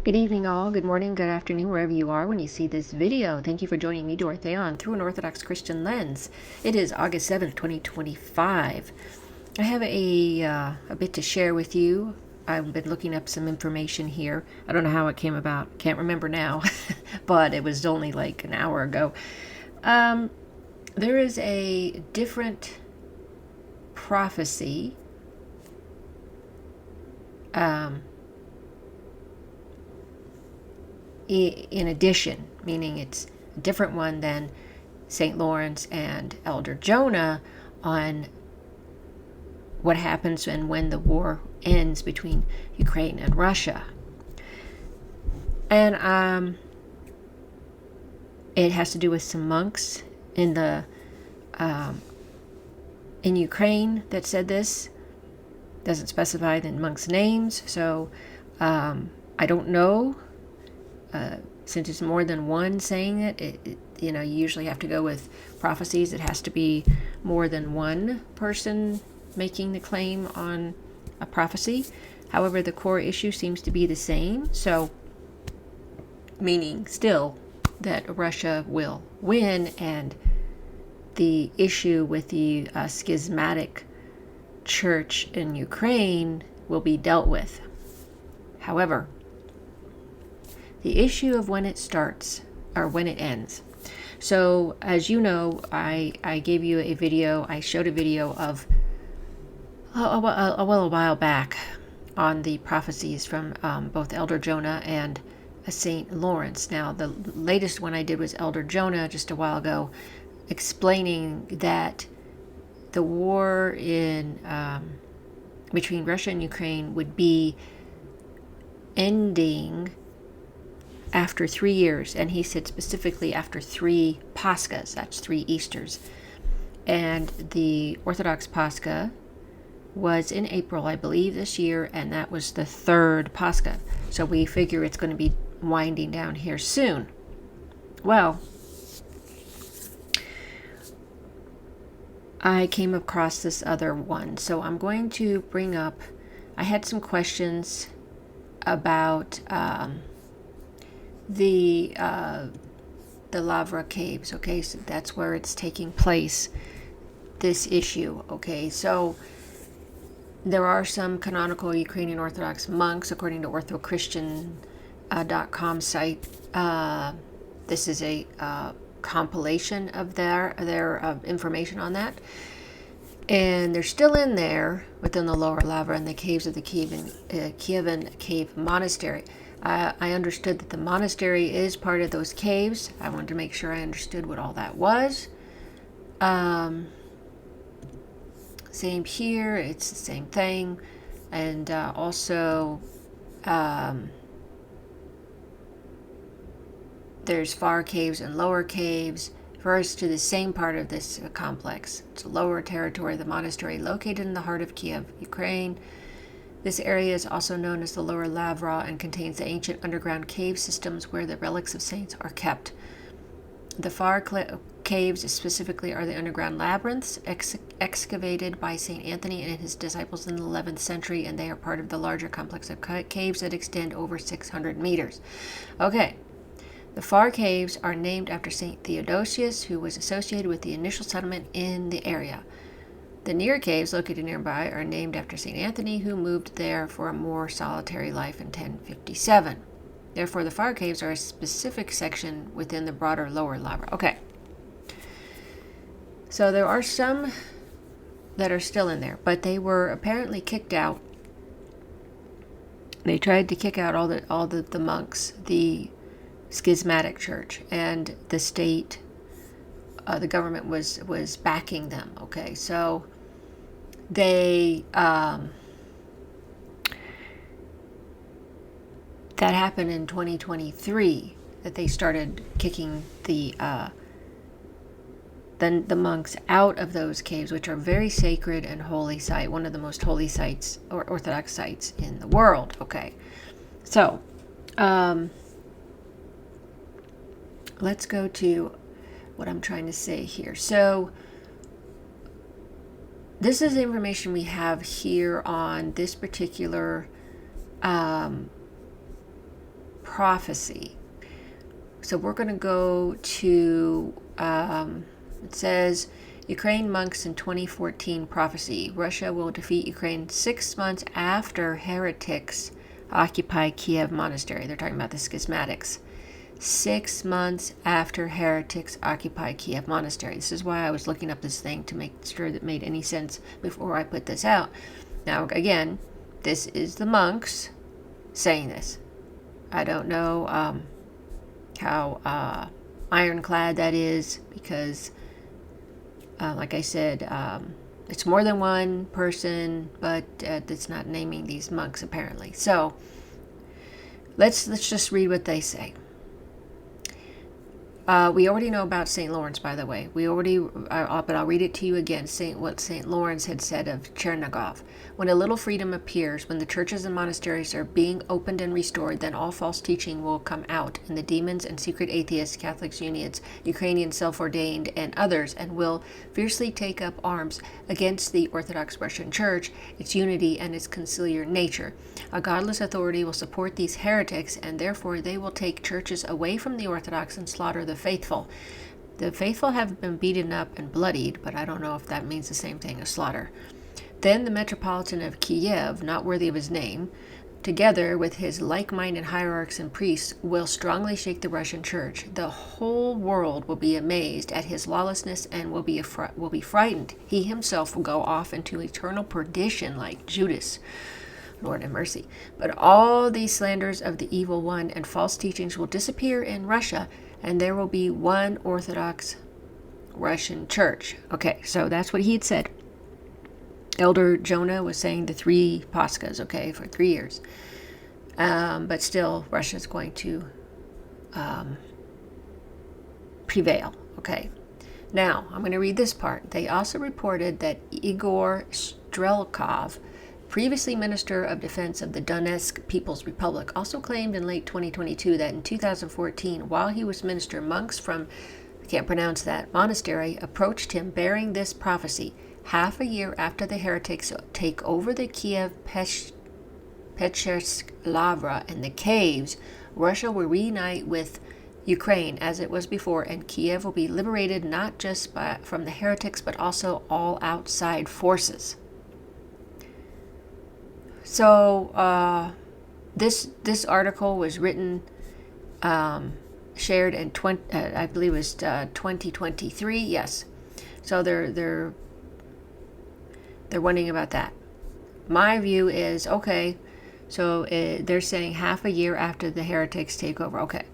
Good evening, all. Good morning, good afternoon, wherever you are when you see this video. Thank you for joining me, Dorothea, through an Orthodox Christian lens. It is August 7th, 2025. I have a bit to share with you. I've been looking up some information here. I don't know how it came about. Can't remember now, but it was only like an hour ago. There is a different prophecy in addition, meaning it's a different one than St. Lawrence and Elder Jonah on what happens and when the war ends between Ukraine and Russia. And it has to do with some monks in Ukraine that said this. Doesn't specify the monks' names, so I don't know. Since it's more than one saying it, you usually have to go with prophecies. It has to be more than one person making the claim on a prophecy. However, the core issue seems to be the same. So, meaning still that Russia will win, and the issue with the schismatic church in Ukraine will be dealt with. However, the issue of when it starts or when it ends. So, as you know, I gave you a video. I showed a video of a while back on the prophecies from both Elder Jonah and St. Lawrence. Now, the latest one I did was Elder Jonah just a while ago, explaining that the war in between Russia and Ukraine would be ending after 3 years, and he said specifically after 3 Paschas, that's 3 Easters. And the Orthodox Pascha was in April, I believe, this year, and that was the 3rd Pascha. So we figure it's going to be winding down here soon. Well, I came across this other one, so I'm going to bring up, I had some questions about the Lavra caves. Okay, so that's where it's taking place, this issue. Okay, so there are some canonical Ukrainian Orthodox monks, according to orthochristian.com site. This is a compilation of their information on that, and they're still in there within the lower Lavra and the caves of the Kievan Cave Monastery. I understood that the monastery is part of those caves. I wanted to make sure I understood what all that was. Same here, it's the same thing. And also, there's far caves and lower caves. Refers to the same part of this complex. It's a lower territory of the monastery located in the heart of Kiev, Ukraine. This area is also known as the Lower Lavra and contains the ancient underground cave systems where the relics of saints are kept. The far caves specifically are the underground labyrinths excavated by St. Anthony and his disciples in the 11th century, and they are part of the larger complex of caves that extend over 600 meters. Okay. The far caves are named after St. Theodosius, who was associated with the initial settlement in the area. The near caves, located nearby, are named after St. Anthony, who moved there for a more solitary life in 1057. Therefore, the far caves are a specific section within the broader lower Lavra. Okay. So there are some that are still in there, but they were apparently kicked out. They tried to kick out all the monks, the schismatic church, and the state, the government was backing them. Okay, so they that happened in 2023, that they started kicking the monks out of those caves, which are very sacred and holy site, one of the most holy sites or Orthodox sites in the world. Okay, so let's go to what I'm trying to say here. So this is the information we have here on this particular prophecy. So we're going to go to, it says, Ukraine monks in 2014 prophecy. Russia will defeat Ukraine 6 months after heretics occupy Kiev monastery. They're talking about the schismatics. 6 months after heretics occupy Kiev monastery. This is why I was looking up this thing to make sure that it made any sense before I put this out. Now, again, this is the monks saying this. I don't know how ironclad that is because, like I said, it's more than one person, but it's not naming these monks apparently. So let's just read what they say. We already know about St. Lawrence, by the way. But I'll read it to you again, what St. Lawrence had said of Chernigov. When a little freedom appears, when the churches and monasteries are being opened and restored, then all false teaching will come out, and the demons and secret atheists, Catholics, Unions, Ukrainian self-ordained, and others, and will fiercely take up arms against the Orthodox Russian Church, its unity, and its conciliar nature. A godless authority will support these heretics, and therefore they will take churches away from the Orthodox and slaughter the faithful. The faithful have been beaten up and bloodied, but I don't know if that means the same thing as slaughter. Then the Metropolitan of Kiev, not worthy of his name, together with his like-minded hierarchs and priests, will strongly shake the Russian Church. The whole world will be amazed at his lawlessness and will be frightened. He himself will go off into eternal perdition like Judas. Lord have mercy. But all these slanders of the evil one and false teachings will disappear in Russia, and there will be one Orthodox Russian Church. Okay, so that's what he had said. Elder Jonah was saying the 3 Paskas, okay, for 3 years. But still, Russia's going to prevail, okay. Now, I'm going to read this part. They also reported that Igor Strelkov, previously Minister of Defense of the Donetsk People's Republic, also claimed in late 2022 that in 2014, while he was minister, monks from, I can't pronounce that, monastery approached him bearing this prophecy. Half a year after the heretics take over the Kiev Pechersk Lavra and the caves, Russia will reunite with Ukraine as it was before, and Kiev will be liberated not just from the heretics but also all outside forces. So this article was written, shared in I believe it was 2023. Yes, so they're wondering about that. My view is okay. So they're saying half a year after the heretics take over. Okay.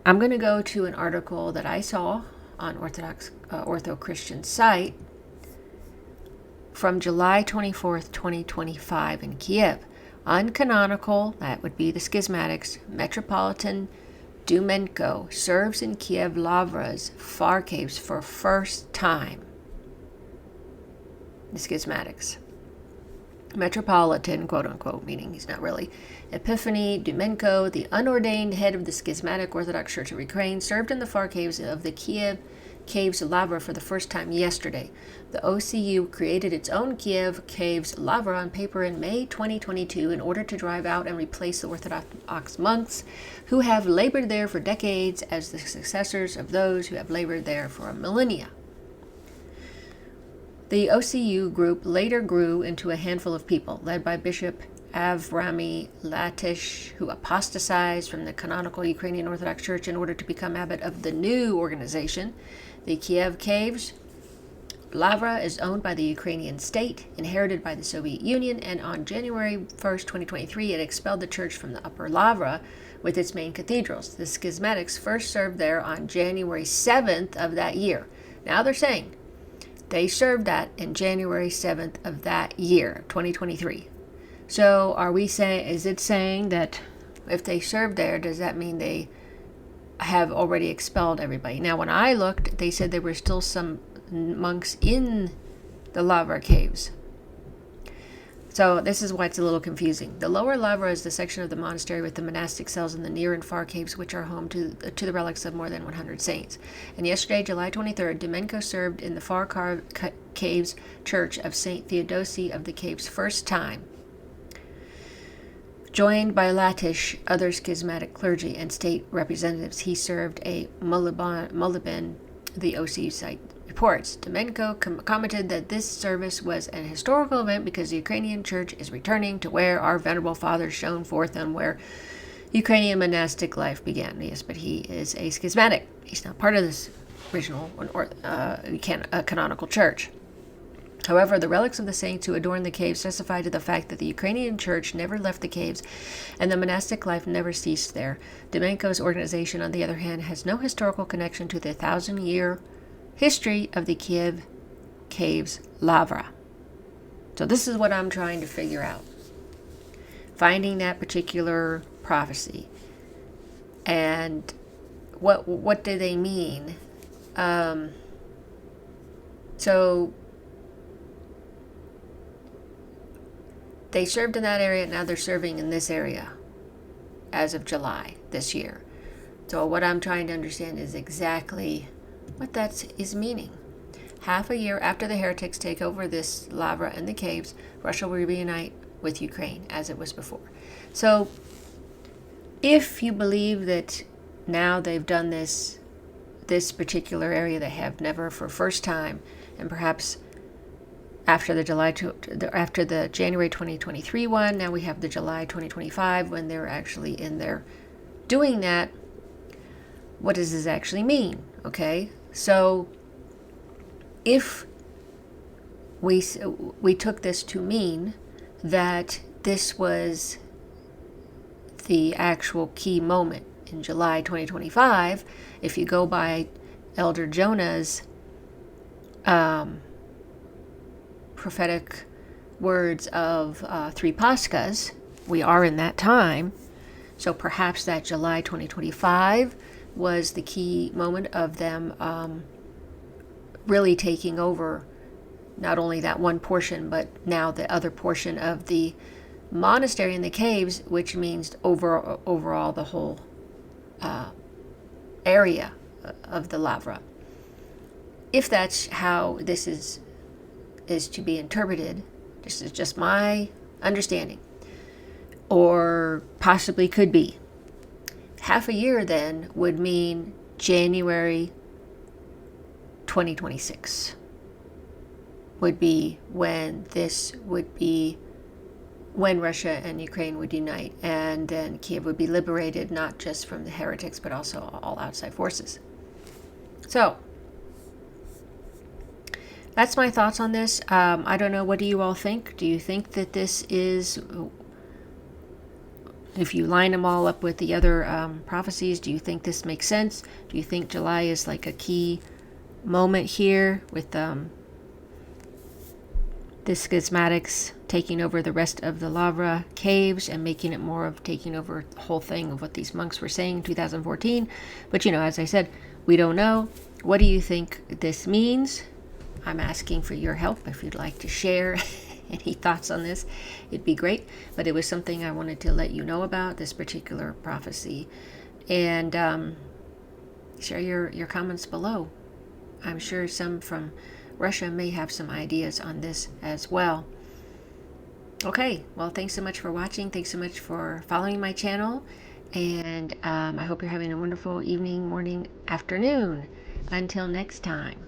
I'm going to go to an article that I saw on Orthodox Ortho Christian site from July 24th, 2025 in Kiev. Uncanonical, that would be the schismatics, Metropolitan Dumenko serves in Kiev Lavra's far caves for first time. The schismatics. Metropolitan, quote unquote, meaning he's not really. Epiphany Dumenko, the unordained head of the schismatic Orthodox Church of Ukraine, served in the far caves of the Kiev Caves Lavra for the first time yesterday. The OCU created its own Kiev Caves Lavra on paper in May 2022 in order to drive out and replace the Orthodox monks who have labored there for decades as the successors of those who have labored there for a millennia. The OCU group later grew into a handful of people, led by Bishop Avrami Latish, who apostatized from the canonical Ukrainian Orthodox Church in order to become abbot of the new organization. The Kiev Caves Lavra is owned by the Ukrainian state, inherited by the Soviet Union, and on January 1st, 2023, it expelled the church from the Upper Lavra with its main cathedrals. The schismatics first served there on January 7th of that year. Now they're saying they served that in January 7th of that year, 2023. So are we saying, is it saying that if they served there, does that mean they have already expelled everybody? Now, when I looked, they said there were still some monks in the Lavra caves. So this is why it's a little confusing. The lower Lavra is the section of the monastery with the monastic cells in the near and far caves, which are home to the relics of more than 100 saints. And yesterday, July 23rd, Dumenko served in the far caves church of St. Theodosi of the Caves first time. Joined by Latish, other schismatic clergy, and state representatives, he served a Mulliban, the OCU site reports. Domenko commented that this service was an historical event because the Ukrainian church is returning to where our venerable fathers shone forth and where Ukrainian monastic life began. Yes, but he is a schismatic. He's not part of this original canonical church. However, the relics of the saints who adorn the caves testify to the fact that the Ukrainian church never left the caves and the monastic life never ceased there. Domenko's organization, on the other hand, has no historical connection to the 1,000-year history of the Kiev caves lavra. So this is what I'm trying to figure out. Finding that particular prophecy. And what do they mean? So they served in that area, now they're serving in this area as of July this year. So what I'm trying to understand is exactly what that is meaning. Half a year after the heretics take over this lavra and the caves, Russia will reunite with Ukraine as it was before. So if you believe that now they've done this particular area, they have never for first time, and perhaps after the January 2023 one, now we have the July 2025 when they're actually in there doing that. What does this actually mean? Okay, so if we took this to mean that this was the actual key moment in July 2025, if you go by Elder Jonah's prophetic words of 3 Paschas, we are in that time. So perhaps that July 2025 was the key moment of them really taking over not only that one portion, but now the other portion of the monastery in the caves, which means overall the whole area of the lavra. If that's how this is to be interpreted, this is just my understanding, or possibly could be. Half a year then would mean January 2026 would be when Russia and Ukraine would unite, and then Kiev would be liberated, not just from the heretics, but also all outside forces. So that's my thoughts on this. I don't know. What do you all think? Do you think that this is, if you line them all up with the other prophecies, do you think this makes sense? Do you think July is like a key moment here with the schismatics taking over the rest of the lavra caves and making it more of taking over the whole thing of what these monks were saying in 2014? But as I said, we don't know. What do you think this means? I'm asking for your help. If you'd like to share any thoughts on this, it'd be great. But it was something I wanted to let you know about, this particular prophecy. And share your comments below. I'm sure some from Russia may have some ideas on this as well. Okay, well, thanks so much for watching. Thanks so much for following my channel. And I hope you're having a wonderful evening, morning, afternoon. Until next time.